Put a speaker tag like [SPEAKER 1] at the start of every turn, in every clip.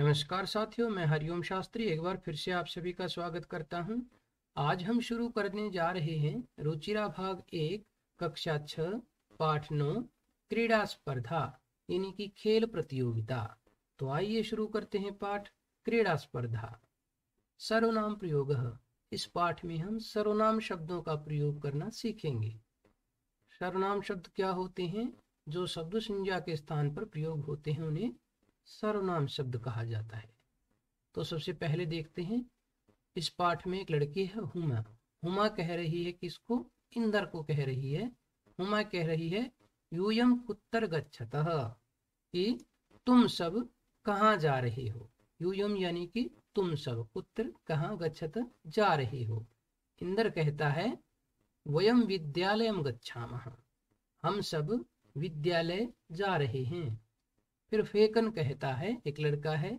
[SPEAKER 1] नमस्कार साथियों, मैं हरिओम शास्त्री एक बार फिर से आप सभी का स्वागत करता हूं। आज हम शुरू करने जा रहे हैं रुचिरा भाग 1 कक्षा 6 पाठ 9 क्रीड़ा स्पर्धा यानी कि खेल प्रतियोगिता। तो आइए शुरू करते हैं पाठ क्रीड़ा स्पर्धा। सर्वनाम प्रयोग। इस पाठ में हम सर्वनाम शब्दों का प्रयोग करना सीखेंगे। सर्वनाम शब्द क्या होते हैं? जो शब्द संज्ञा के स्थान पर प्रयोग होते हैं उन्हें सर्वनाम शब्द कहा जाता है। तो सबसे पहले देखते हैं, इस पाठ में एक लड़की है हुमा। हुमा कह रही है किसको? इंदर को कह रही है। हुमा कह रही है यूयम कुत्तर गच्छतः, कि तुम सब कहाँ जा रहे हो। यूयम यानी कि तुम सब, कुत्र कहाँ, गच्छत जा रहे हो। इंदर कहता है वयम विद्यालयम गच्छामः, हम सब विद्यालय जा रहे हैं। फिर फेकन कहता है, एक लड़का है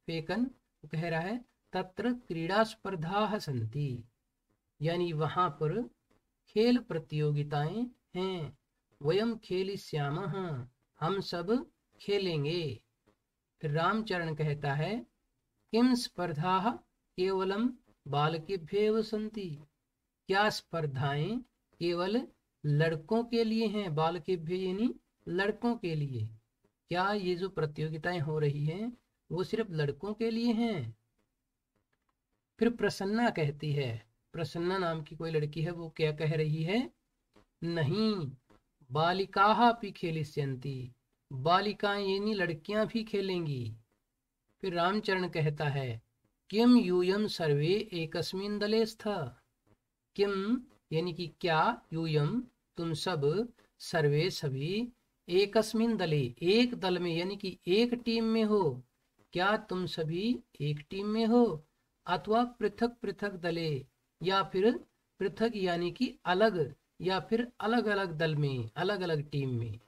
[SPEAKER 1] फेकन, कह रहा है तत्र क्रीड़ा स्पर्धा सन्ति, यानी वहां पर खेल प्रतियोगिताएं हैं। वयम खेलिष्यामः, हम सब खेलेंगे। फिर रामचरण कहता है किम स्पर्धा केवलम बालकेभ्येव सन्ति, क्या स्पर्धाएं केवल लड़कों के लिए हैं? बालकेभ्य यानी लड़कों के लिए। क्या ये जो प्रतियोगिताएं हो रही हैं वो सिर्फ लड़कों के लिए हैं? फिर प्रसन्ना कहती है, प्रसन्ना नाम की कोई लड़की है, वो क्या कह रही है? नहीं, बालिकाः अपि खेलिष्यन्ति, बालिकाएं यानी लड़कियां भी खेलेंगी। फिर रामचरण कहता है किम यूयम सर्वे एकस्मिन् दले स्तः, किम यानी कि क्या, यूयम तुम सब, सर्वे सभी, एकस्मिन् दले एक दल में यानी कि एक टीम में हो। क्या तुम सभी एक टीम में हो? अथवा पृथक पृथक दले, या फिर पृथक यानी कि अलग, या फिर अलग अलग दल में, अलग अलग टीम में।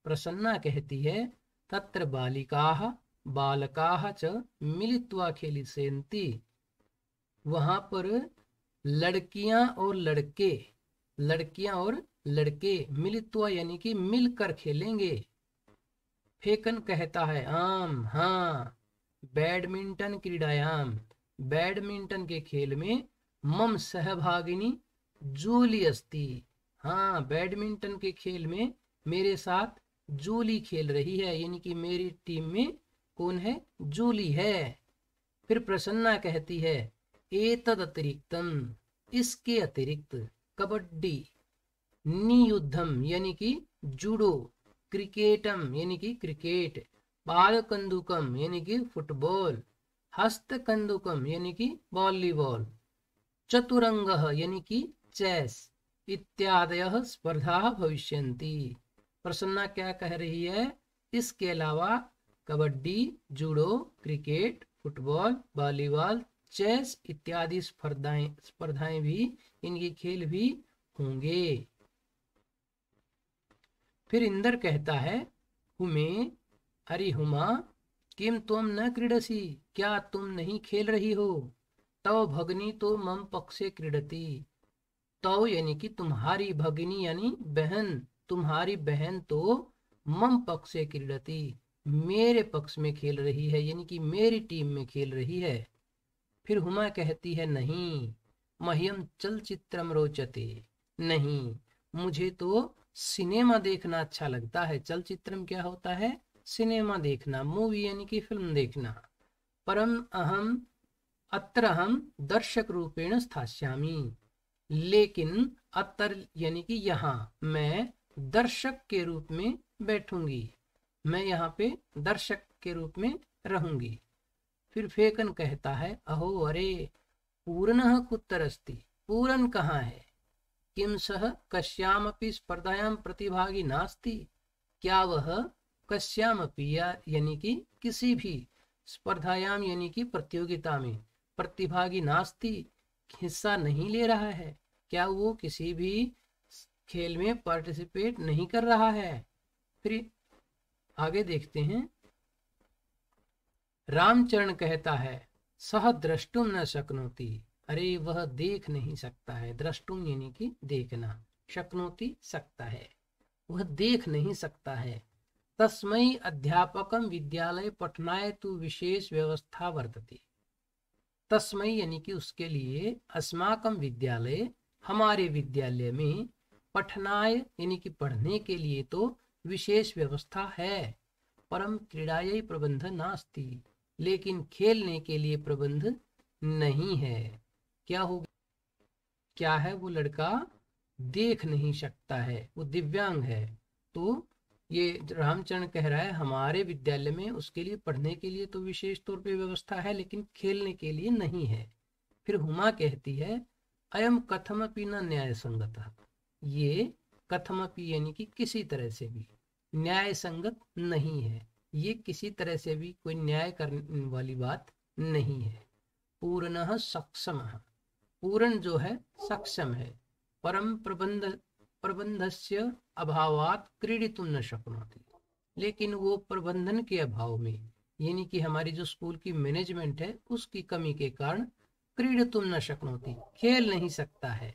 [SPEAKER 1] प्रसन्ना कहती है तत्र बालिकाः बालकाः च मिलित्वा खेलिष्यन्ति, वहां पर लड़कियां और लड़के, लड़कियां और लड़के मिलित्वा यानी कि मिलकर खेलेंगे। फेकन कहता है आम, हाँ, बैडमिंटन क्रीडायाम, बैडमिंटन के खेल में मम सहभागिनी जूली अस्ति, हाँ, बैडमिंटन के खेल में मेरे साथ जूली खेल रही है, यानी कि मेरी टीम में कौन है? जूली है। फिर प्रसन्ना कहती है एतद अतिरिक्तम, इसके अतिरिक्त कबड्डी, नियुद्धम यानी कि जूडो, क्रिकेटम यानी कि क्रिकेट, बाल कंदुकम यानी कि फुटबॉल, हस्त कंदुकम यानी कि वॉलीबॉल, चतुरंग यानी कि चेस इत्यादयः स्पर्धा भविष्यन्ति। प्रसन्ना क्या कह रही है? इसके अलावा kabaddi, judo, cricket, football, volleyball, chess इत्यादि स्पर्धाएं भी, इनके खेल भी होंगे। फिर इंदर कहता है हुमे, अरे हुमा, किम तुम न क्रीडसी, क्या तुम नहीं खेल रही हो? तव भगनी तो मम पक्षे क्रीडती, तव यानी कि तुम्हारी, भगिनी यानी बहन, तुम्हारी बहन तो मम पक्षे क्रीडती, मेरे पक्ष में खेल रही है, यानी कि मेरी टीम में खेल रही है। फिर हुमा कहती है नहीं, मह्यम चलचित्रम रोचते, नहीं, मुझे तो सिनेमा देखना अच्छा लगता है। चलचित्रम क्या होता है? सिनेमा देखना, मूवी यानी कि फिल्म देखना। परम अहम अत्र हम दर्शक रूपेण स्थास्यामि, लेकिन अत्र यानी कि यहाँ मैं दर्शक के रूप में बैठूंगी, मैं यहाँ पे दर्शक के रूप में रहूंगी। फिर फेकन कहता है अहो अरे, पूर्णः कुत्र अस्ति, पूरन कहाँ है? किम सह कस्यामपि स्पर्धायां प्रतिभागी नास्ति, क्या वह कस्यामपि यानी कि किसी भी स्पर्धायाम यानी कि प्रतियोगिता में प्रतिभागी नास्ति, हिस्सा नहीं ले रहा है, क्या वो किसी भी खेल में पार्टिसिपेट नहीं कर रहा है? फिर आगे देखते हैं, रामचरण कहता है सह द्रष्टुम न शक्नोति, अरे वह देख नहीं सकता है, द्रष्टुम यानी कि देखना, शक्नोति सकता है, वह देख नहीं सकता है। तस्मै अध्यापकम विद्यालय पठनाय तु विशेष व्यवस्था वर्तते। तस्मै यानी कि उसके लिए, अस्माकम विद्यालय हमारे विद्यालय में, पठनाय यानी कि पढ़ने के लिए तो विशेष व्यवस्था है, परम क्रीड़ायै प्रबंध नास्ति, लेकिन खेलने के लिए प्रबंध नहीं है। क्या हो, क्या है, वो लड़का देख नहीं सकता है, वो दिव्यांग है। तो ये रामचरण कह रहा है हमारे विद्यालय में उसके लिए पढ़ने के लिए तो विशेष तौर पे व्यवस्था है, लेकिन खेलने के लिए नहीं है। फिर हुमा कहती है अयम कथमपि न न्याय संगत, ये कथमपि यानी कि किसी तरह से भी, न्याय संगत नहीं है, ये किसी तरह से भी कोई न्याय करने वाली बात नहीं है। पूर्णः सक्षमः, पूर्ण जो है सक्षम है, परम प्रबंधस्य अभावात क्रीडितुं न शक्नोति, लेकिन वो प्रबंधन के अभाव में, यानी कि हमारी जो स्कूल की मैनेजमेंट है उसकी कमी के कारण क्रीडितुं न शक्नोति, खेल नहीं सकता है।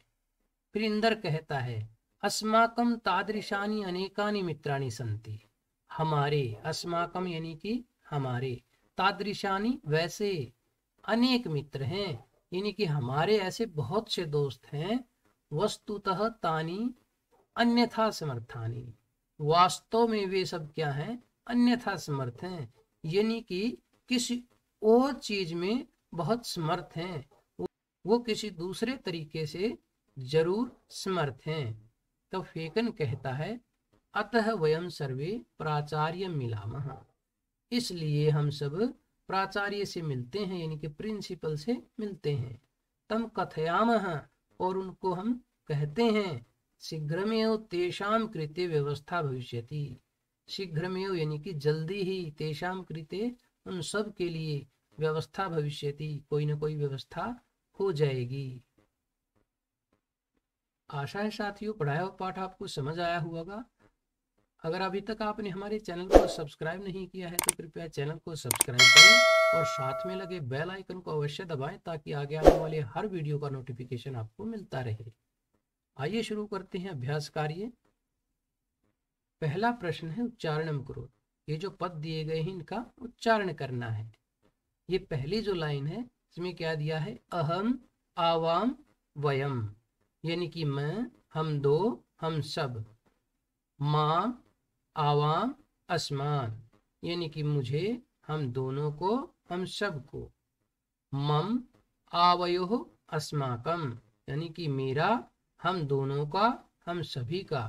[SPEAKER 1] फिर इंदर कहता है अस्माकं तादृशानि अनेकानि मित्राणि सन्ति, हमारे, अस्माकं यानी कि हमारे, तादृशानि वैसे, अनेक मित्र हैं यानी कि हमारे ऐसे बहुत से दोस्त हैं, वस्तुतः तानि अन्यथा समर्थानि, वास्तव में वे सब क्या हैं, अन्यथा समर्थ हैं, यानी कि किसी और चीज में बहुत समर्थ हैं, वो किसी दूसरे तरीके से जरूर समर्थ हैं। तो फेकन कहता है अतः वयम सर्वे प्राचार्य मिलामः, इसलिए हम सब प्राचार्य से मिलते हैं, यानी कि प्रिंसिपल से मिलते हैं। तम कथयामः, और उनको हम कहते हैं, शीघ्रमेव तेषां कृते व्यवस्था भविष्यति, शीघ्रमेव यानी कि जल्दी ही, तेषां कृते उन सब के लिए, व्यवस्था भविष्यति कोई ना कोई व्यवस्था हो जाएगी। आशा है साथियों पढ़ाया हुआ पाठ आपको समझ आया होगा। अगर अभी तक आपने हमारे चैनल को सब्सक्राइब नहीं किया है तो कृपया चैनल को सब्सक्राइब करें और साथ में लगे बेल आइकन को अवश्य दबाएं ताकि आगे आने वाले हर वीडियो का नोटिफिकेशन आपको मिलता रहे। आइए शुरू करते हैं अभ्यास कार्य। पहला प्रश्न है उच्चारणम करो, ये जो पद दिए गए हैं इनका उच्चारण करना है। ये पहली जो लाइन है इसमें क्या दिया है, अहम आवाम वयम, यानी कि मैं, हम दो, हम सब, माँ आवाम अस्मान, यानी कि मुझे, हम दोनों को, हम सब को, मम आवयोः अस्माकम, यानी कि मेरा, हम दोनों का, हम सभी का,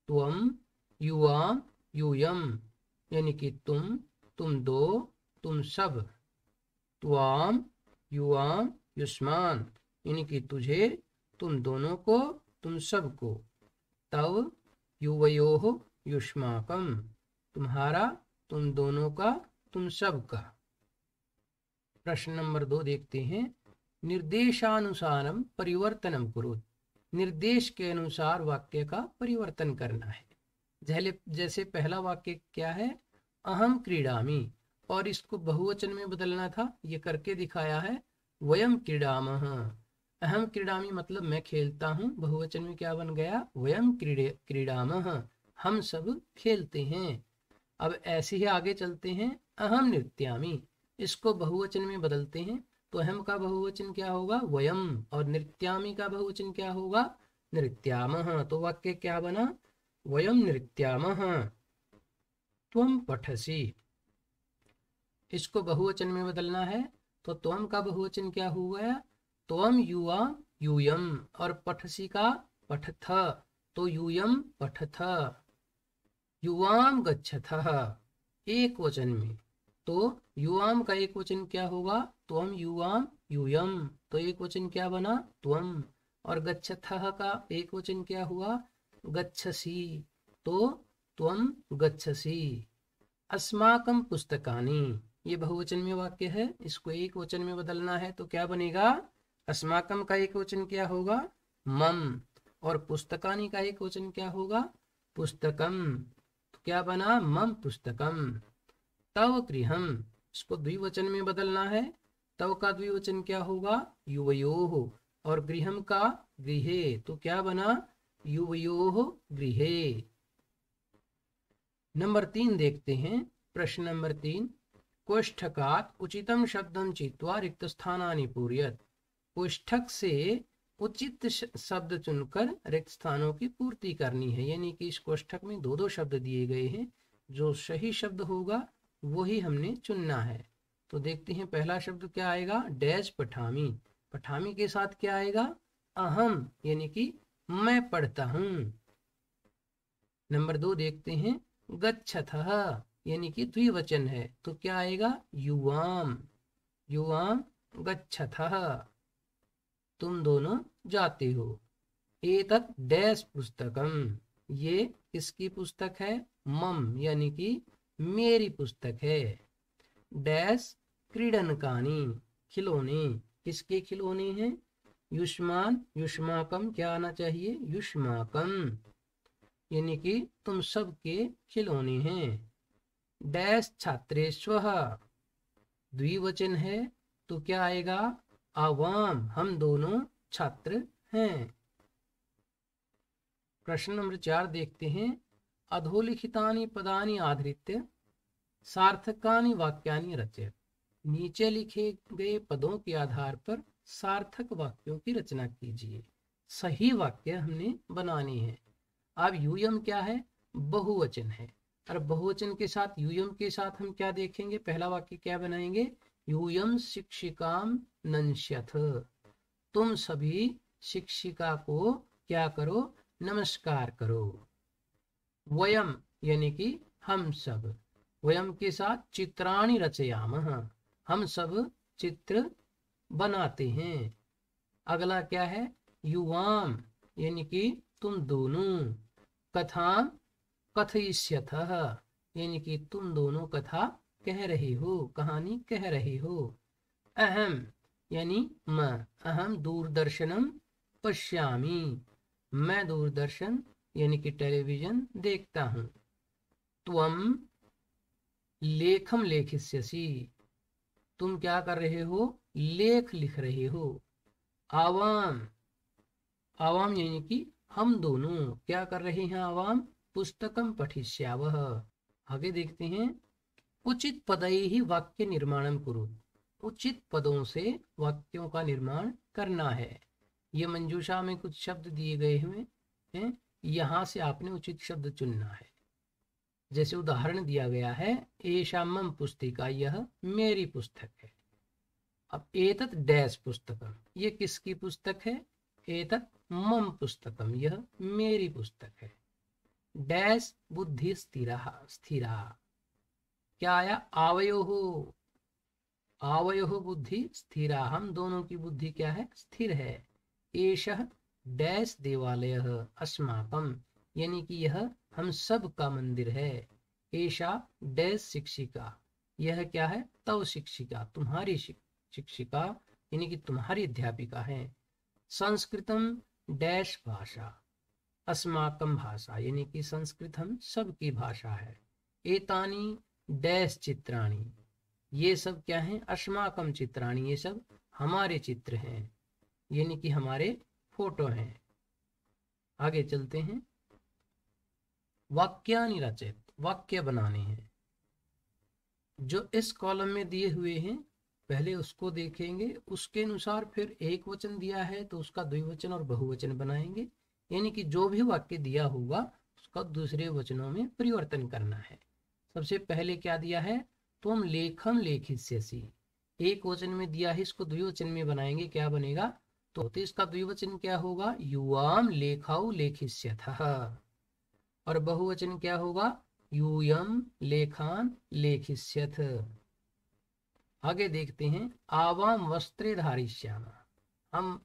[SPEAKER 1] त्वम युवाम यूयम, यानी कि तुम दो, तुम सब, त्वाम युवाम युष्मान, यानी कि तुझे, तुम दोनों को, तुम सब को, तव युवयोः युष्माकम, तुम्हारा, तुम दोनों का, तुम सब का। प्रश्न नंबर 2 देखते हैं। निर्देशानुसारम परिवर्तनम कुरु, निर्देश के अनुसार वाक्य का परिवर्तन करना है। जैसे पहला वाक्य क्या है, अहम क्रीडामि, और इसको बहुवचन में बदलना था, ये करके दिखाया है, वयम क्रीडामः। अहम क्रीडामि मतलब मैं खेलता हूँ, बहुवचन में क्या बन गया, वयम क्रीडामः, हम सब खेलते हैं। अब ऐसे ही आगे चलते हैं, अहम नृत्यामि, इसको बहुवचन में बदलते हैं, तो अहम का बहुवचन क्या होगा, वयम, और नृत्यामि का बहुवचन क्या होगा, नृत्यामः। तो वाक्य क्या बना, वयम नृत्यामः त्वम पठसि, इसको बहुवचन में बदलना है, तो त्वम का बहुवचन क्या हुआ, त्वम युवा यूयम, और पठसी का पठथ, तो यूयम पठथ, युवाम गच्छथः एक वचन में, तो युवाम का एक वचन क्या होगा, त्वम युवाम यूयम, तो एक वचन क्या बना, त्वम, और गच्छथः का एक वचन क्या हुआ, गच्छसि, तो त्वम गच्छसि। अस्माकं पुस्तकानि, ये बहुवचन में वाक्य है, इसको एक वचन में बदलना है, तो क्या बनेगा, अस्माकं का एक वचन क्या होगा, मम, और पुस्तकानि का एक वचन क्या होगा, पुस्तकम, तो क्या बना, मम पुस्तकम। तव गृहम, इसको द्विवचन में बदलना है, तव का द्विवचन क्या होगा, युवयोः, और गृहम का गृहे, तो क्या बना, युवयोः गृहे। नंबर 3 देखते हैं। प्रश्न नंबर 3, कोष्ठकात् उचितं शब्दं चित्वा रिक्त स्थानानि पूरयत्। कोष्ठक से उचित शब्द चुनकर रिक्त स्थानों की पूर्ति करनी है। यानी कि इस कोष्ठक में दो दो शब्द दिए गए हैं, जो सही शब्द होगा वही हमने चुनना है। तो देखते हैं पहला शब्द क्या आएगा, डैश पठामी। पठामी के साथ क्या आएगा, अहम, यानी कि मैं पढ़ता हूँ। नंबर 2 देखते हैं, गच्छथः, यानी कि द्विवचन है, तो क्या आएगा, युवाम। युवाम गच्छथः, तुम दोनों जाते हो। एतत् डैश पुस्तकम, ये किसकी पुस्तक है, मम, यानी कि मेरी पुस्तक है। डैश क्रीडनकानी, खिलौने, किसके खिलौने हैं, युष्मान, युष्माकम, क्या आना चाहिए, युष्माकम, यानी कि तुम सबके खिलौने हैं। डैश छात्रेष्वः, द्विवचन है, तो क्या आएगा, आवाम, हम दोनों छात्र हैं। प्रश्न नंबर 4 देखते हैं। अधोलिखितानि पदानि आधृत्य सार्थकानि वाक्यानि रचय। नीचे लिखे गए पदों के आधार पर सार्थक वाक्यों की रचना कीजिए। सही वाक्य हमने बनाने हैं। अब यूयम क्या है, बहुवचन है, और बहुवचन के साथ यूयम के साथ हम क्या देखेंगे, पहला वाक्य क्या बनाएंगे, यूयम शिक्षिकाम नंश्यथ, तुम सभी शिक्षिका को क्या करो, नमस्कार करो। वयम, यानी कि हम सब, वयम के साथ चित्राणि रचयामः, हम सब चित्र बनाते हैं। अगला क्या है, युवाम, यानी कि तुम दोनों। कथां कथयिष्यथः, यानी कि तुम दोनों कथा कह रहे हो, कहानी कह रहे हो। अहम, यानी मैं, अहम दूरदर्शनम पश्यामि, मैं दूरदर्शन यानी कि टेलीविजन देखता हूँ। त्वम लेखम लेखिष्यसि, तुम क्या कर रहे हो, लेख लिख रहे हो। आवाम, आवाम यानी कि हम दोनों क्या कर रहे हैं, आवाम पुस्तकम पठिष्यावः। आगे देखते हैं। उचित पदैहि वाक्य निर्माणम कुरु, उचित पदों से वाक्यों का निर्माण करना है। ये मंजूषा में कुछ शब्द दिए गए हुए हैं, यहाँ से आपने उचित शब्द चुनना है। जैसे उदाहरण दिया गया है, एषा मम पुस्तिका, यह मेरी पुस्तक है। अब एतत् डैश पुस्तकम, ये किसकी पुस्तक है, एतत् मम पुस्तकम, यह मेरी पुस्तक है। डैश बुद्धि स्थिरा, स्थिरा, क्या आया, आवयोः, आवयोः बुद्धि स्थिरा, हम दोनों की बुद्धि क्या है, स्थिर है। एषः डैश देवालयः अस्माकं, यानी कि यह हम सब का मंदिर है। एषा डैश शिक्षिका, यह क्या है, तव शिक्षिका, तुम्हारी शिक्षिका, यानी कि तुम्हारी अध्यापिका है। संस्कृतम डैश भाषा, अस्माकं भाषा, यानी कि संस्कृत हम सब की भाषा है। एतानी डैश चित्राणी, ये सब क्या हैं, अस्माकं चित्राणी, ये सब हमारे चित्र हैं, यानी कि हमारे फोटो हैं। आगे चलते हैं। वाक्यानि रचयत, वाक्य बनाने हैं। जो इस कॉलम में दिए हुए हैं पहले उसको देखेंगे, उसके अनुसार फिर एक वचन दिया है तो उसका द्विवचन और बहुवचन बनाएंगे। यानी कि जो भी वाक्य दिया होगा उसका दूसरे वचनों में परिवर्तन करना है। सबसे पहले क्या दिया है, तुम लेखम लेखिष्यसि, एक वचन में दिया है, इसको द्विवचन में बनाएंगे, क्या बनेगा, तो इसका द्विवचन क्या होगा, युवाम लेखाउ लेखिष्यथः, और बहुवचन क्या होगा, यूयम लेखान लेखिष्यथ। आगे देखते हैं। आवाम वस्त्रे धारिष्यामः, हम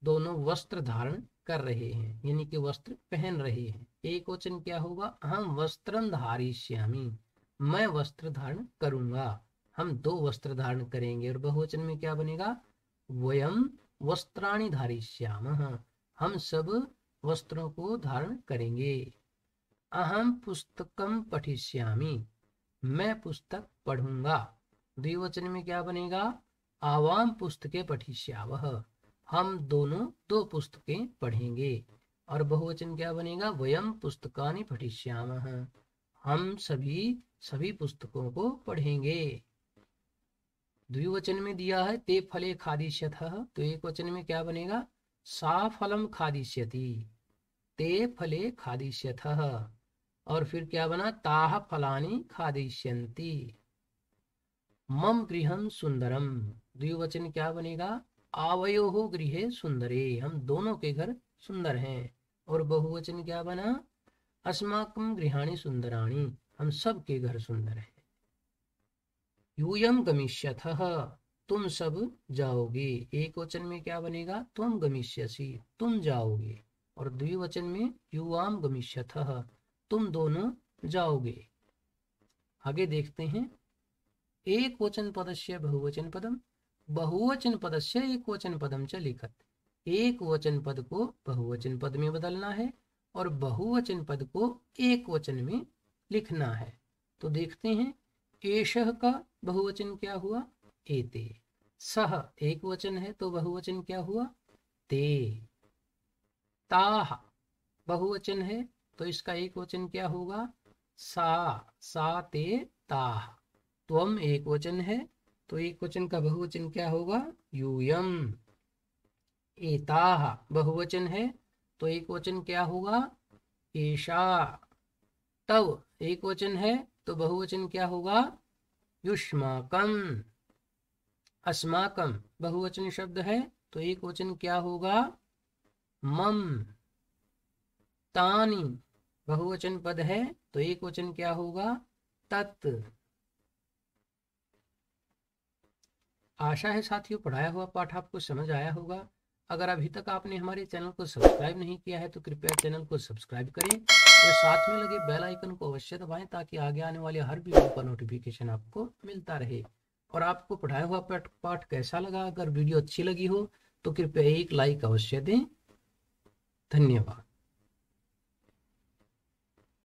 [SPEAKER 1] दोनों वस्त्र धारण कर रहे हैं, यानी कि वस्त्र पहन रहे हैं। एक वचन क्या होगा, हम वस्त्रं धारिष्यामि, मैं वस्त्र धारण करूंगा, हम दो वस्त्र धारण करेंगे। और बहुवचन में क्या बनेगा, वयम वस्त्राणि धारिष्यामः, हम सब वस्त्रों को धारण करेंगे। अहम पुस्तकम पठिष्यामि, मैं पुस्तक पढ़ूंगा। द्विवचन में क्या बनेगा, आवाम पुस्तके पठिष्यावः, हम दोनों दो पुस्तकें पढ़ेंगे। और बहुवचन क्या बनेगा, वयम पुस्तकानि पठिष्यामः, हम सभी पुस्तकों को पढ़ेंगे। द्विवचन में दिया है ते फले खादिष्यतः, तो एक वचन में क्या बनेगा? सा फलम खादिष्यति, ते फले खादिष्यतः। और फिर क्या बना? ताः फलानि खादिष्यन्ति। मम गृहं सुंदरम, द्विवचन क्या बनेगा? आवयोः गृहे सुंदरे, हम दोनों के घर सुंदर हैं। और बहुवचन क्या बना? अस्माकं गृहाणि सुंदराणि, हम सब के घर सुंदर हैं। यूयं गमिष्यथः, तुम सब जाओगे। एक वचन में क्या बनेगा? त्वं गमिष्यसि, तुम जाओगे। और द्विवचन में युवाम गमिष्यथः, तुम दोनों जाओगे। आगे देखते हैं। एक वचन पदस्य बहुवचन पदम, बहुवचन पदस्य एक वचन पदम च लिखत। एक वचन पद को बहुवचन पद में बदलना है और बहुवचन पद को एक वचन में लिखना है। तो देखते हैं। एषः का बहुवचन क्या हुआ? एते। सह एक वचन है तो बहुवचन क्या हुआ? ते। ताः बहुवचन है तो इसका एक वचन क्या होगा? सा ते ताः। त्वम एक वचन है तो एक वचन का बहुवचन क्या होगा? यूयम। एताः बहुवचन है तो एक वचन क्या होगा? एषा। तव एक वचन है तो बहुवचन क्या होगा? युष्माकम। अस्माकम बहुवचन शब्द है तो एक वचन क्या होगा? मम। तानि बहुवचन पद है तो एक वचन क्या होगा? तत्। आशा है साथियों पढ़ाया हुआ पाठ आपको समझ आया होगा। अगर अभी तक आपने हमारे चैनल को सब्सक्राइब नहीं किया है तो कृपया चैनल को सब्सक्राइब करें और साथ में लगे बेल आइकन को अवश्य दबाएं ताकि आगे आने वाले हर वीडियो का नोटिफिकेशन आपको मिलता रहे। और आपको पढ़ाया हुआ पाठ कैसा लगा? अगर वीडियो अच्छी लगी हो तो कृपया एक लाइक अवश्य दें। धन्यवाद।